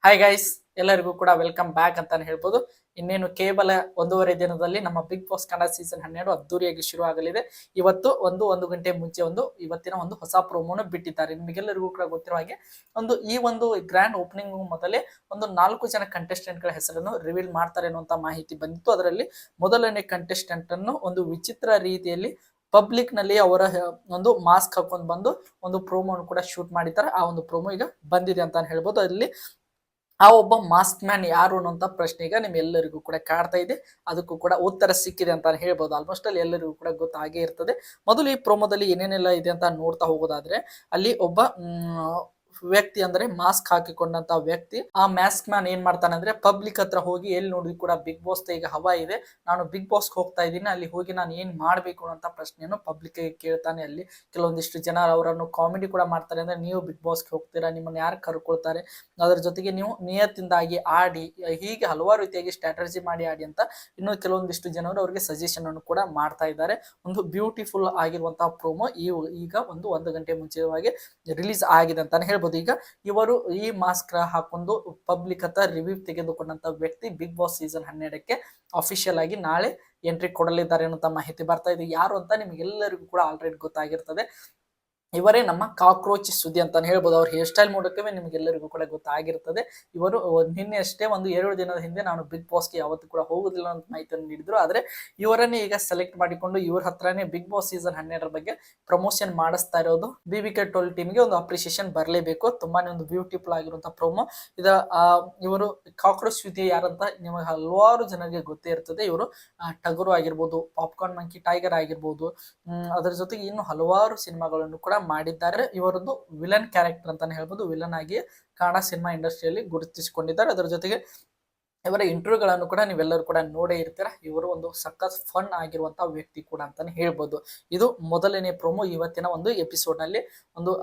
Hi guys, ಎಲ್ಲರಿಗೂ ಕೂಡ welcome back ಅಂತಾನೆ ಹೇಳ್ಬೋದು. ಇನ್ನೇನು ಕೇವಲ 1.5 ದಿನದಲ್ಲಿ ನಮ್ಮ ಬಿಗ್ ಬಾಸ್ ಕನ್ನಡ ಸೀಸನ್ 12 ಅದ್ದೂರಿಯಾಗಿ ಶುರು ಆಗಲಿದೆ. ಇವತ್ತು ಒಂದು ಗಂಟೆ ಮುಂಚೆ ಇವತ್ತಿನ ಒಂದು ಹೊಸ ಪ್ರೋಮೋನ ಬಿಟ್ಟಿದ್ದಾರೆ. ನಿಮಗೆಲ್ಲರಿಗೂ ಕೂಡ ಗೊತ್ತಿರೋ ಹಾಗೆ ಈ ಒಂದು ಗ್ರ್ಯಾಂಡ್ ಓಪನಿಂಗ್ ಮೊದಲೇ 4 ಜನ ಕಂಟೆಸ್ಟೆಂಟ್ ಗಳ ಹೆಸರನ್ನು ರಿವೀಲ್ ಮಾಡ್ತಾರೆ ಅನ್ನುವಂತ ಮಾಹಿತಿ ಬಂದಿತ್ತು. ಅದರಲ್ಲಿ ಮೊದಲನೇ ಕಂಟೆಸ್ಟೆಂಟ್ ಅನ್ನು ಒಂದು ವಿಚಿತ್ರ ರೀತಿಯಲ್ಲಿ ಪಬ್ಲಿಕ್ ನಲ್ಲಿ ಅವರ ಒಂದು ಮಾಸ್ಕ್ ಹಾಕೊಂಡು ಬಂದು ಒಂದು ಪ್ರೋಮೋ ಕೂಡ ಶೂಟ್ ಮಾಡಿದ್ದಾರೆ. ಆ ಒಂದು ಪ್ರೋಮೋ ಈಗ ಬಂದಿದೆ ಅಂತ ಹೇಳ್ಬೋದು. ಅಲ್ಲಿ ಆ ಒಬ್ಬ ಮಾಸ್ಕ್ ಮ್ಯಾನ್ ಯಾರು ಅನ್ನೋಂಥ ಪ್ರಶ್ನೆ ಈಗ ನಿಮ್ಮೆಲ್ಲರಿಗೂ ಕೂಡ ಕಾಡ್ತಾ ಇದೆ. ಅದಕ್ಕೂ ಕೂಡ ಉತ್ತರ ಸಿಕ್ಕಿದೆ ಅಂತ ಹೇಳ್ಬೋದು. ಆಲ್ಮೋಸ್ಟ್ ಅಲ್ಲಿ ಎಲ್ಲರಿಗೂ ಕೂಡ ಗೊತ್ತಾಗೇ ಇರ್ತದೆ. ಮೊದಲು ಈ ಪ್ರೋಮೋದಲ್ಲಿ ಏನೇನೆಲ್ಲ ಇದೆ ಅಂತ ನೋಡ್ತಾ ಹೋಗೋದಾದ್ರೆ, ಅಲ್ಲಿ ಒಬ್ಬ ವ್ಯಕ್ತಿ ಅಂದ್ರೆ ಮಾಸ್ಕ್ ಹಾಕಿಕೊಂಡಂತ ವ್ಯಕ್ತಿ, ಆ ಮಾಸ್ಕ್ ಮ್ಯಾನ್ ಏನ್ ಮಾಡ್ತಾನೆ ಅಂದ್ರೆ ಪಬ್ಲಿಕ್ ಹತ್ರ ಹೋಗಿ ಎಲ್ಲಿ ನೋಡಿ ಕೂಡ ಬಿಗ್ ಬಾಸ್ ಈಗ ಹವಾ ಇದೆ, ನಾನು ಬಿಗ್ ಬಾಸ್ ಹೋಗ್ತಾ ಇದ್ದೀನಿ, ಅಲ್ಲಿ ಹೋಗಿ ನಾನು ಏನ್ ಮಾಡ್ಬೇಕು ಅಂತ ಪ್ರಶ್ನೆಯನ್ನು ಪಬ್ಲಿಕ್ ಕೇಳ್ತಾನೆ. ಅಲ್ಲಿ ಕೆಲವೊಂದಿಷ್ಟು ಜನ ಅವರನ್ನು ಕಾಮಿಡಿ ಕೂಡ ಮಾಡ್ತಾರೆ. ಅಂದ್ರೆ ನೀವು ಬಿಗ್ ಬಾಸ್ಗೆ ಹೋಗ್ತೀರಾ, ನಿಮ್ಮನ್ನ ಯಾರು ಕರ್ಕೊಳ್ತಾರೆ, ಅದರ ಜೊತೆಗೆ ನೀವು ನಿಯತ್ತಿಂದಾಗಿ ಆಡಿ, ಹೀಗೆ ಹಲವಾರು ರೀತಿಯಾಗಿ ಸ್ಟ್ರಾಟಜಿ ಮಾಡಿ ಆಡಿ ಅಂತ ಇನ್ನು ಕೆಲವೊಂದಿಷ್ಟು ಜನರು ಅವರಿಗೆ ಸಜೆಷನ್ ಅನ್ನು ಕೂಡ ಮಾಡ್ತಾ ಇದ್ದಾರೆ. ಒಂದು ಬ್ಯೂಟಿಫುಲ್ ಆಗಿರುವಂತಹ ಪ್ರೋಮೋ ಈಗ ಒಂದು ಗಂಟೆ ಮುಂಚಿತವಾಗಿ ರಿಲೀಸ್ ಆಗಿದೆ ಅಂತಾನೆ ಹೇಳ್ಬೋದು. ಈಗ ಇವರು ಈ ಮಾಸ್ಕ್ ಹಾಕೊಂಡು ಪಬ್ಲಿಕ್ ಹತ್ರ ರಿವ್ಯೂ ತೆಗೆದುಕೊಂಡಂತ ವ್ಯಕ್ತಿ ಬಿಗ್ ಬಾಸ್ ಸೀಸನ್ 12ಕ್ಕೆ ಅಫಿಷಿಯಲ್ ಆಗಿ ನಾಳೆ ಎಂಟ್ರಿ ಕೊಡಲಿದ್ದಾರೆ ಅನ್ನೋ ಮಾಹಿತಿ ಬರ್ತಾ ಇದೆ. ಯಾರು ಅಂತ ನಿಮ್ಗೆಲ್ಲರಿಗೂ ಕೂಡ ಆಲ್ರೆಡಿ ಗೊತ್ತಾಗಿರ್ತದೆ. ಇವರೇ ನಮ್ಮ ಕಾಕ್ರೋಚ್ ಸುದ್ದಿ ಅಂತಾನೆ ಹೇಳ್ಬೋದು. ಅವ್ರ ಹೇರ್ ಸ್ಟೈಲ್ ಮೂಲಕವೇ ನಿಮ್ಗೆಲ್ಲರಿಗೂ ಕೂಡ ಗೊತ್ತಾಗಿರ್ತದೆ. ಇವರು ನಿನ್ನೆ ಅಷ್ಟೇ 2 ದಿನದ ಹಿಂದೆ ನಾನು ಬಿಗ್ ಬಾಸ್ಗೆ ಯಾವತ್ತೂ ಕೂಡ ಹೋಗುದಿಲ್ಲ ಅಂತ ಮಾಹಿತಿಯನ್ನು ನೀಡಿದ್ರು. ಆದ್ರೆ ಇವರನ್ನೇ ಈಗ ಸೆಲೆಕ್ಟ್ ಮಾಡಿಕೊಂಡು ಇವ್ರ ಹತ್ರನೇ ಬಿಗ್ ಬಾಸ್ ಸೀಸನ್ 12 ಬಗ್ಗೆ ಪ್ರಮೋಷನ್ ಮಾಡಿಸ್ತಾ ಇರೋದು. BBK12 ಟೀಮ್ಗೆ ಒಂದು ಅಪ್ರಿಸಿಯೇಷನ್ ಬರಲೇಬೇಕು. ತುಂಬಾನೇ ಒಂದು ಬ್ಯೂಟಿಫುಲ್ ಆಗಿರುವಂತಹ ಪ್ರೋಮೋ. ಇವರು ಕಾಕ್ರೋಚ್ ಸುದ್ದಿ ಯಾರಂತ ನಿಮಗೆ ಹಲವಾರು ಜನರಿಗೆ ಗೊತ್ತೇ ಇರ್ತದೆ. ಇವರು ಟಗರು ಆಗಿರ್ಬೋದು, ಪಾಪ್ಕಾರ್ನ್ ಮಂಕಿ ಟೈಗರ್ ಆಗಿರ್ಬೋದು, ಅದರ ಜೊತೆಗೆ ಇನ್ನು ಹಲವಾರು ಸಿನಿಮಾಗಳನ್ನು ಕೂಡ ಮಾಡಿದ್ದಾರೆ. ಇವರದ್ದು ವಿಲನ್ ಕ್ಯಾರೆಕ್ಟರ್ ಅಂತಾನೆ ಹೇಳ್ಬೋದು. ವಿಲನ್ ಆಗಿ ಕನ್ನಡ ಸಿನಿಮಾ ಇಂಡಸ್ಟ್ರಿಯಲ್ಲಿ ಗುರುತಿಸಿಕೊಂಡಿದ್ದಾರೆ. ಅದರ ಜೊತೆಗೆ ಇವರ ಇಂಟರ್ವ್ಯೂಗಳನ್ನು ಕೂಡ ನೀವೆಲ್ಲರೂ ಕೂಡ ನೋಡೇ ಇರ್ತೀರ. ಇವರು ಒಂದು ಸಖತ್ ಫನ್ ಆಗಿರುವಂತಹ ವ್ಯಕ್ತಿ ಕೂಡ ಅಂತಾನೆ ಹೇಳ್ಬೋದು. ಇದು ಮೊದಲನೇ ಪ್ರೋಮೋ. ಇವತ್ತಿನ ಒಂದು ಎಪಿಸೋಡ್ ನಲ್ಲಿ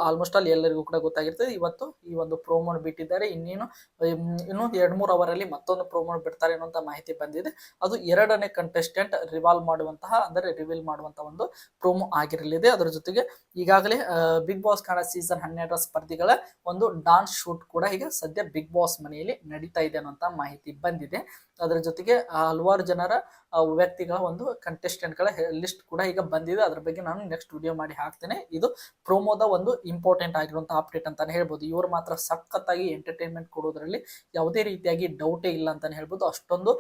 ಆಲ್ಮೋಸ್ಟ್ ಅಲ್ಲಿ ಎಲ್ಲರಿಗೂ ಕೂಡ ಗೊತ್ತಾಗಿರ್ತದೆ. ಇವತ್ತು ಈ ಒಂದು ಪ್ರೋಮೋ ಬಿಟ್ಟಿದ್ದಾರೆ. ಇನ್ನೂ 2-3 ಅವರಲ್ಲಿ ಮತ್ತೊಂದು ಪ್ರೋಮೋ ಬಿಡ್ತಾರೆ ಅನ್ನುವಂತ ಮಾಹಿತಿ ಬಂದಿದೆ. ಅದು 2ನೇ ಕಂಟೆಸ್ಟೆಂಟ್ ರಿವೀಲ್ ಮಾಡುವಂತಹ ಒಂದು ಪ್ರೋಮೋ ಆಗಿರಲಿದೆ. ಅದರ ಜೊತೆಗೆ ಈಗಾಗಲೇ ಬಿಗ್ ಬಾಸ್ ಕನ್ನಡ ಸೀಸನ್ 12 ಸ್ಪರ್ಧಿಗಳ ಒಂದು ಡಾನ್ಸ್ ಶೂಟ್ ಕೂಡ ಈಗ ಸದ್ಯ ಬಿಗ್ ಬಾಸ್ ಮನೆಯಲ್ಲಿ ನಡೀತಾ ಇದೆ ಅನ್ನುವಂತ ಮಾಹಿತಿ ಬಂದಿದೆ. ಅದರ ಜೊತೆಗೆ ಹಲವಾರು ಜನರ ವ್ಯಕ್ತಿಗಳ ಒಂದು ಕಂಟೆಸ್ಟೆಂಟ್ಗಳ ಲಿಸ್ಟ್ ಕೂಡ ಈಗ ಬಂದಿದೆ. ಅದ್ರ ಬಗ್ಗೆ ನಾನು ನೆಕ್ಸ್ಟ್ ವಿಡಿಯೋ ಮಾಡಿ ಹಾಕ್ತೇನೆ. ಇದು ಪ್ರೋಮೋದ ಒಂದು ಇಂಪಾರ್ಟೆಂಟ್ ಆಗಿರುವಂತಹ ಅಪ್ಡೇಟ್ ಅಂತಾನೆ ಹೇಳ್ಬೋದು. ಇವರು ಮಾತ್ರ ಸಖತ್ತಾಗಿ ಎಂಟರ್ಟೈನ್ಮೆಂಟ್ ಕೊಡೋದ್ರಲ್ಲಿ ಯಾವುದೇ ರೀತಿಯಾಗಿ ಡೌಟೇ ಇಲ್ಲ ಅಂತಾನೆ ಹೇಳ್ಬೋದು. ಅಷ್ಟೊಂದು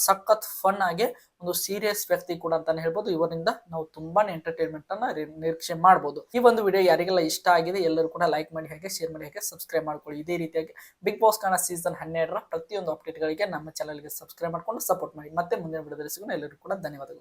ಸಖತ್ ಫನ್ ಆಗಿ ಒಂದು ಸೀರಿಯಸ್ ವ್ಯಕ್ತಿ ಕೂಡ ಅಂತಾನೆ ಹೇಳ್ಬೋದು. ಇವರಿಂದ ನಾವು ತುಂಬಾನೇ ಎಂಟರ್ಟೈನ್ಮೆಂಟ್ ಅನ್ನ ನಿರೀಕ್ಷೆ ಮಾಡಬಹುದು. ಈ ಒಂದು ವಿಡಿಯೋ ಯಾರಿಗೆಲ್ಲ ಇಷ್ಟ ಆಗಿದೆ ಎಲ್ಲರೂ ಕೂಡ ಲೈಕ್ ಮಾಡಿ, ಹಾಗೆ ಶೇರ್ ಮಾಡಿ, ಹಾಗೆ ಸಬ್ಸ್ಕ್ರೈಬ್ ಮಾಡ್ಕೊಳ್ಳಿ. ಇದೇ ರೀತಿಯಾಗಿ ಬಿಗ್ ಬಾಸ್ ಕನ್ನಡ ಸೀಸನ್ 12 ಪ್ರತಿಯೊಂದು ಅಪ್ಡೇಟ್ಗಳಿಗೆ ನಮ್ಮ ಚಾನಲ್ಗೆ ಸಬ್ಸ್ಕ್ರೈಬ್ ಮಾಡ್ಕೊಂಡು ಸಪೋರ್ಟ್ ಮಾಡಿ. ಮತ್ತೆ ಮುಂದಿನ ವಿಡಿಯೋದಲ್ಲಿ ಸಿಗೋಣ. ಎಲ್ಲರಿಗೂ ಕೂಡ ಧನ್ಯವಾದಗಳು.